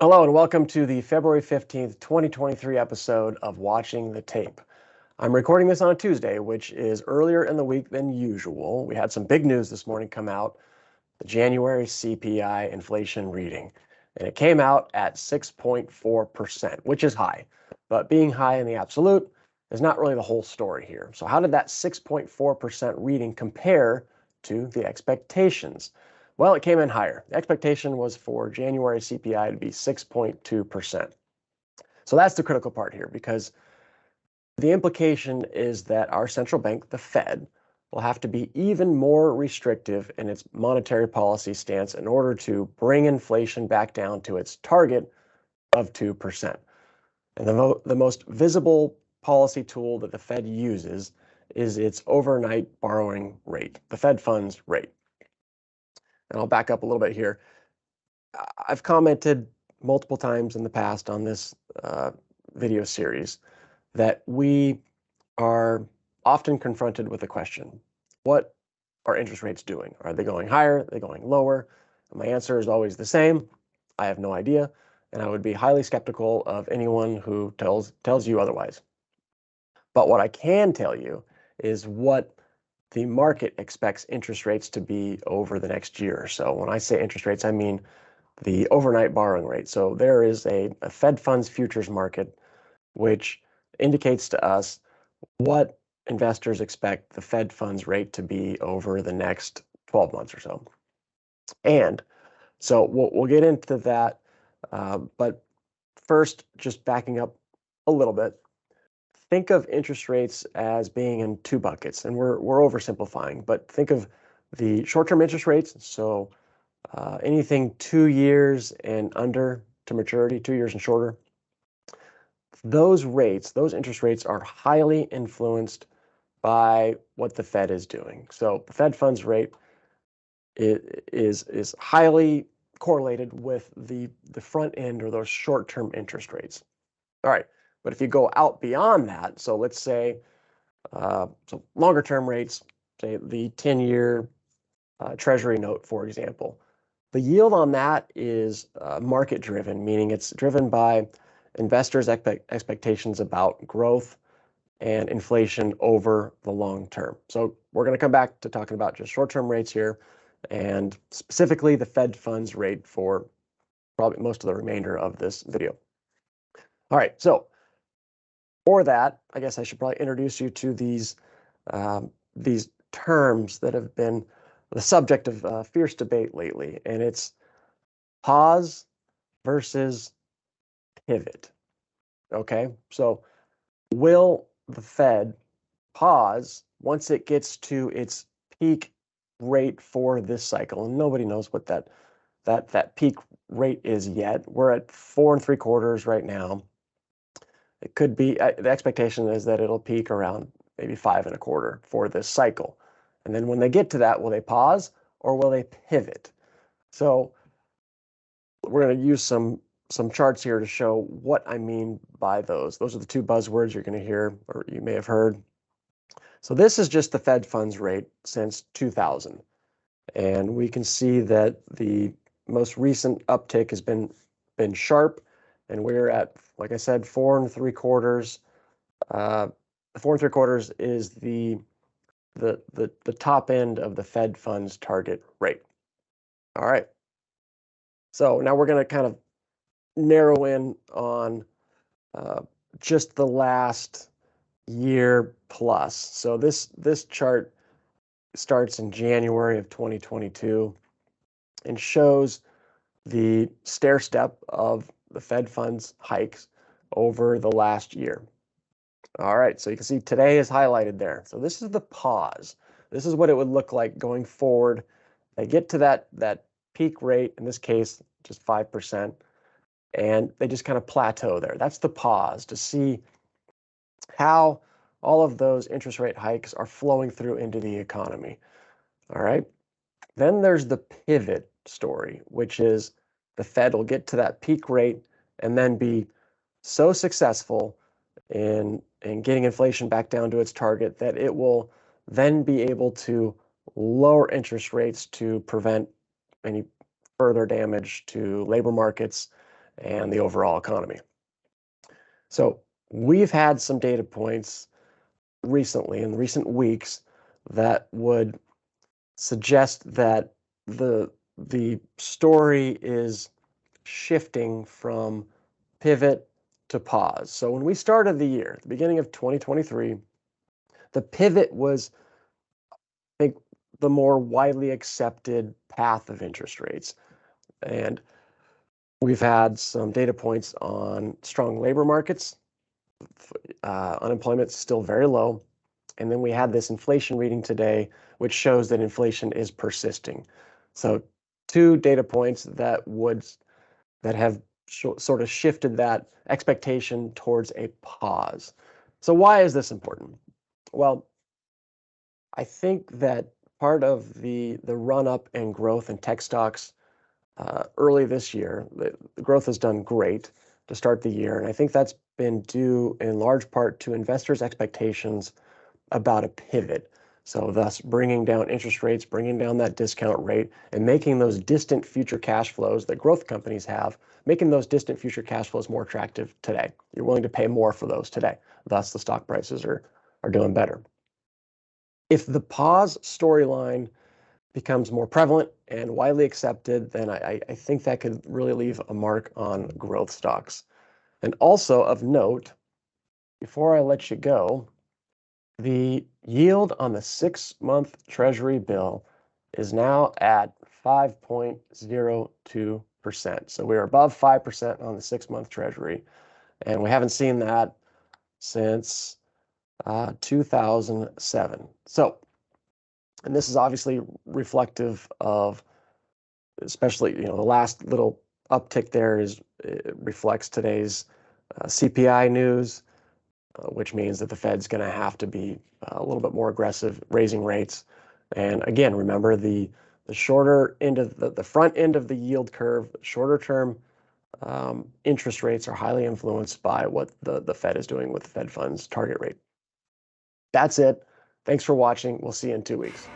Hello and welcome to the February 15th, 2023 episode of Watching the Tape. I'm recording this on a Tuesday, which is earlier in the week than usual. We had some big news this morning come out, the January CPI inflation reading, and it came out at 6.4%, which is high, but being high in the absolute is not really the whole story here. So how did that 6.4% reading compare to the expectations? Well, it came in higher. The expectation was for January CPI to be 6.2%. So that's the critical part here, because the implication is that our central bank, the Fed, will have to be even more restrictive in its monetary policy stance in order to bring inflation back down to its target of 2%. And the most visible policy tool that the Fed uses is its overnight borrowing rate, the Fed funds rate. And I'll back up a little bit here. I've commented multiple times in the past on this video series that we are often confronted with the question, what are interest rates doing? Are they going higher? Are they going lower? And my answer is always the same. I have no idea. And I would be highly skeptical of anyone who tells you otherwise. But what I can tell you is what the market expects interest rates to be over the next year or so. When I say interest rates, I mean the overnight borrowing rate. So there is a Fed funds futures market, which indicates to us what investors expect the Fed funds rate to be over the next 12 months or so. And so we'll get into that. But first, just backing up a little bit, think of interest rates as being in two buckets, and we're oversimplifying, but think of the short-term interest rates, so anything 2 years and under to maturity, 2 years and shorter. Those interest rates are highly influenced by what the Fed is doing. So the Fed funds rate is highly correlated with the front end or those short-term interest rates. All right. But if you go out beyond that, so let's say, so longer term rates, say the 10-year Treasury note, for example, the yield on that is market driven, meaning it's driven by investors' expectations about growth and inflation over the long term. So we're going to come back to talking about just short-term rates here, and specifically the Fed funds rate for probably most of the remainder of this video. All right, so for that, I guess I should probably introduce you to these terms that have been the subject of fierce debate lately, and it's pause versus pivot. Okay, so will the Fed pause once it gets to its peak rate for this cycle? And nobody knows what that peak rate is yet. We're at 4 3/4 right now. It could be, the expectation is that it'll peak around maybe 5 1/4 for this cycle. And then when they get to that, will they pause or will they pivot? So we're going to use some charts here to show what I mean by those. Those are the two buzzwords you're going to hear, or you may have heard. So this is just the Fed funds rate since 2000. And we can see that the most recent uptick has been sharp. And we're at, like I said, 4 3/4. 4 3/4 is the top end of the Fed funds target rate. All right. So now we're going to kind of narrow in on just the last year plus. So this chart starts in January of 2022 and shows the stair step of the Fed funds hikes over the last year. All right, so you can see today is highlighted there. So this is the pause. This is what it would look like going forward. They get to that peak rate, in this case, just 5%, and they just kind of plateau there. That's the pause to see how all of those interest rate hikes are flowing through into the economy. All right. Then there's the pivot story, which is the Fed will get to that peak rate and then be so successful in getting inflation back down to its target that it will then be able to lower interest rates to prevent any further damage to labor markets and the overall economy. So we've had some data points recently, in recent weeks, that would suggest that the story is shifting from pivot to pause. So when we started the year, the beginning of 2023, the pivot was, I think, the more widely accepted path of interest rates. And we've had some data points on strong labor markets. Unemployment's still very low. And then we had this inflation reading today, which shows that inflation is persisting. So two data points that have sort of shifted that expectation towards a pause. So why is this important? Well, I think that part of the run-up in growth in tech stocks early this year, the growth has done great to start the year, and I think that's been due in large part to investors' expectations about a pivot. So thus bringing down interest rates, bringing down that discount rate, and making those distant future cash flows that growth companies have, making those distant future cash flows more attractive today. You're willing to pay more for those today. Thus, the stock prices are doing better. If the pause storyline becomes more prevalent and widely accepted, then I think that could really leave a mark on growth stocks. And also of note, before I let you go, the yield on the 6-month Treasury bill is now at 5.02%. So we're above 5% on the 6-month Treasury, and we haven't seen that since 2007. So, and this is obviously reflective of, especially, the last little uptick there reflects today's CPI news, which means that the Fed's going to have to be a little bit more aggressive raising rates. And again, remember the shorter end of the front end of the yield curve, shorter term interest rates are highly influenced by what the Fed is doing with the Fed funds target rate. That's it. Thanks for watching. We'll see you in 2 weeks.